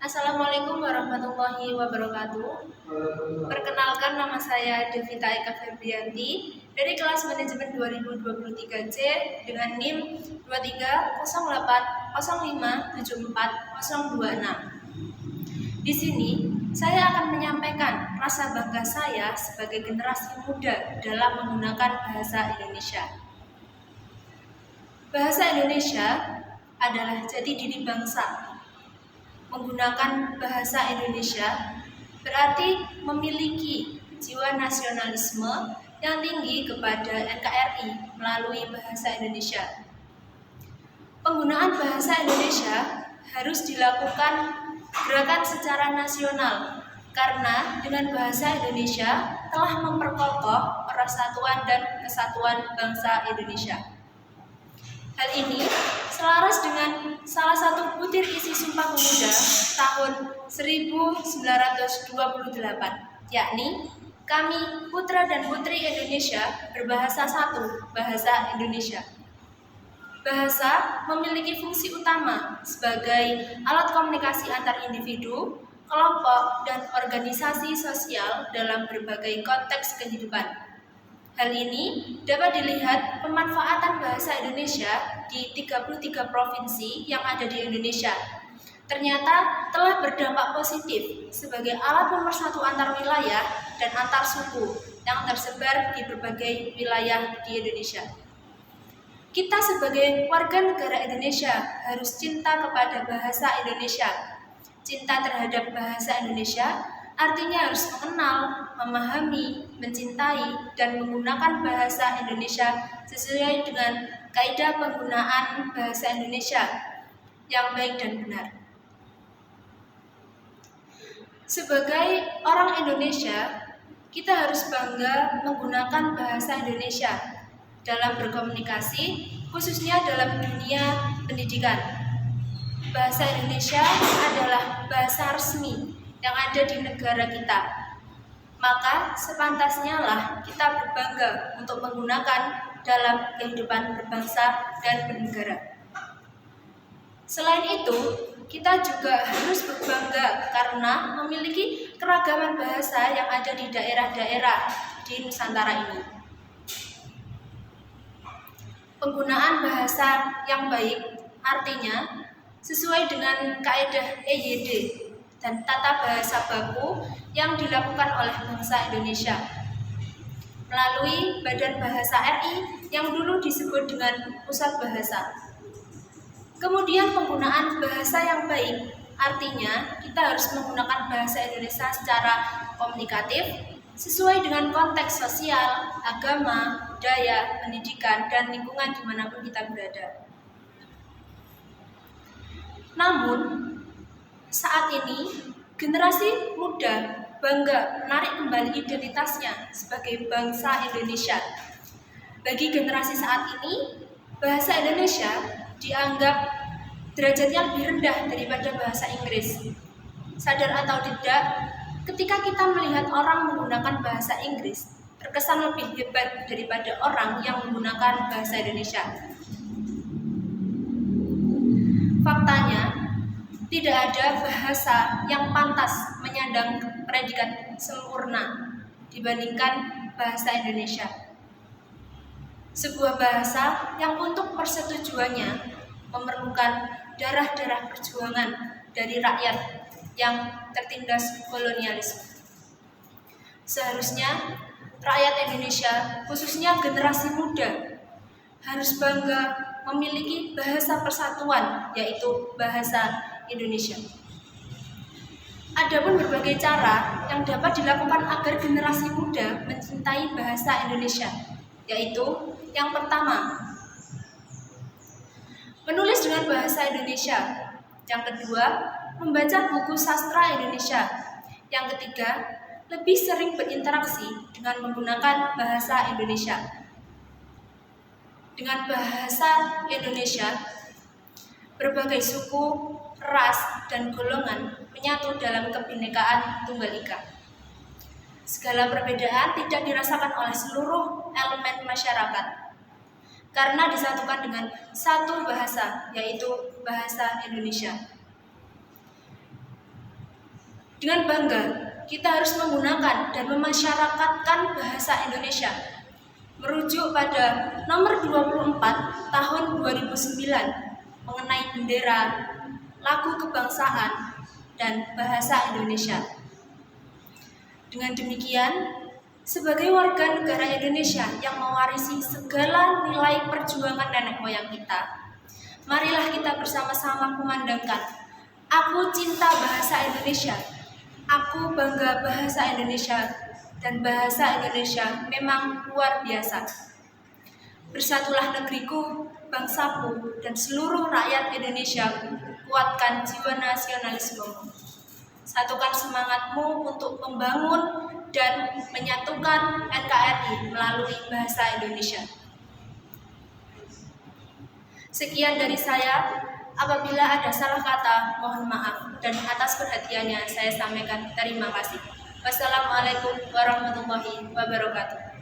Assalamualaikum warahmatullahi wabarakatuh. Perkenalkan, nama saya Devita Eka Febrianti dari kelas manajemen 2023C dengan NIM 2308057426. Di sini saya akan menyampaikan rasa bangga saya sebagai generasi muda dalam menggunakan bahasa Indonesia. Bahasa Indonesia adalah jati diri bangsa. Menggunakan bahasa Indonesia berarti memiliki jiwa nasionalisme yang tinggi kepada NKRI melalui bahasa Indonesia. Penggunaan bahasa Indonesia harus dilakukan gerakan secara nasional karena dengan bahasa Indonesia telah memperkokoh persatuan dan kesatuan bangsa Indonesia. Hal ini selaras dengan salah satu butir isi Sumpah Pemuda tahun 1928, yakni kami putra dan putri Indonesia berbahasa satu, bahasa Indonesia. Bahasa memiliki fungsi utama sebagai alat komunikasi antar individu, kelompok, dan organisasi sosial dalam berbagai konteks kehidupan. Hal ini dapat dilihat pemanfaatan bahasa Indonesia di 33 provinsi yang ada di Indonesia. Ternyata telah berdampak positif sebagai alat pemersatu antar wilayah dan antar suku yang tersebar di berbagai wilayah di Indonesia. Kita sebagai warga negara Indonesia harus cinta kepada bahasa Indonesia. Cinta terhadap bahasa Indonesia artinya harus mengenal, memahami, mencintai, dan menggunakan bahasa Indonesia sesuai dengan kaidah penggunaan bahasa Indonesia yang baik dan benar. Sebagai orang Indonesia, kita harus bangga menggunakan bahasa Indonesia dalam berkomunikasi, khususnya dalam dunia pendidikan. Bahasa Indonesia adalah bahasa resmi yang ada di negara kita. Maka sepantasnya lah kita berbangga untuk menggunakan dalam kehidupan berbangsa dan bernegara. Selain itu, kita juga harus berbangga karena memiliki keragaman bahasa yang ada di daerah-daerah di Nusantara ini. Penggunaan bahasa yang baik artinya sesuai dengan kaidah EYD dan tata bahasa baku yang dilakukan oleh bangsa Indonesia melalui Badan Bahasa RI yang dulu disebut dengan Pusat Bahasa. Kemudian penggunaan bahasa yang baik artinya kita harus menggunakan bahasa Indonesia secara komunikatif sesuai dengan konteks sosial, agama, budaya, pendidikan, dan lingkungan dimanapun kita berada. Namun, saat ini, generasi muda bangga menarik kembali identitasnya sebagai bangsa Indonesia. Bagi generasi saat ini, bahasa Indonesia dianggap derajatnya lebih rendah daripada bahasa Inggris. Sadar atau tidak, ketika kita melihat orang menggunakan bahasa Inggris, terkesan lebih hebat daripada orang yang menggunakan bahasa Indonesia. Faktanya, tidak ada bahasa yang pantas menyandang predikat sempurna dibandingkan bahasa Indonesia. Sebuah bahasa yang untuk persetujuannya memerlukan darah-darah perjuangan dari rakyat yang tertindas kolonialisme. Seharusnya rakyat Indonesia, khususnya generasi muda, harus bangga memiliki bahasa persatuan, yaitu bahasa Indonesia. Adapun berbagai cara yang dapat dilakukan agar generasi muda mencintai bahasa Indonesia, yaitu yang pertama, menulis dengan bahasa Indonesia. Yang kedua, membaca buku sastra Indonesia. Yang ketiga, lebih sering berinteraksi dengan menggunakan bahasa Indonesia. Dengan bahasa Indonesia, berbagai suku, ras, dan golongan menyatu dalam kebinekaan Tunggal Ika. Segala perbedaan tidak dirasakan oleh seluruh elemen masyarakat karena disatukan dengan satu bahasa, yaitu bahasa Indonesia. Dengan bangga, kita harus menggunakan dan memasyarakatkan bahasa Indonesia. Merujuk pada nomor 24 tahun 2009 mengenai bendera, lagu kebangsaan, dan bahasa Indonesia. Dengan demikian, sebagai warga negara Indonesia yang mewarisi segala nilai perjuangan nenek moyang kita, marilah kita bersama-sama kumandangkan, aku cinta bahasa Indonesia, aku bangga bahasa Indonesia, dan bahasa Indonesia memang luar biasa. Bersatulah negeriku, bangsaku, dan seluruh rakyat Indonesia, kuatkan jiwa nasionalismemu. Satukan semangatmu untuk membangun dan menyatukan NKRI melalui bahasa Indonesia. Sekian dari saya. Apabila ada salah kata, mohon maaf, dan atas perhatiannya saya sampaikan terima kasih. Wassalamualaikum warahmatullahi wabarakatuh.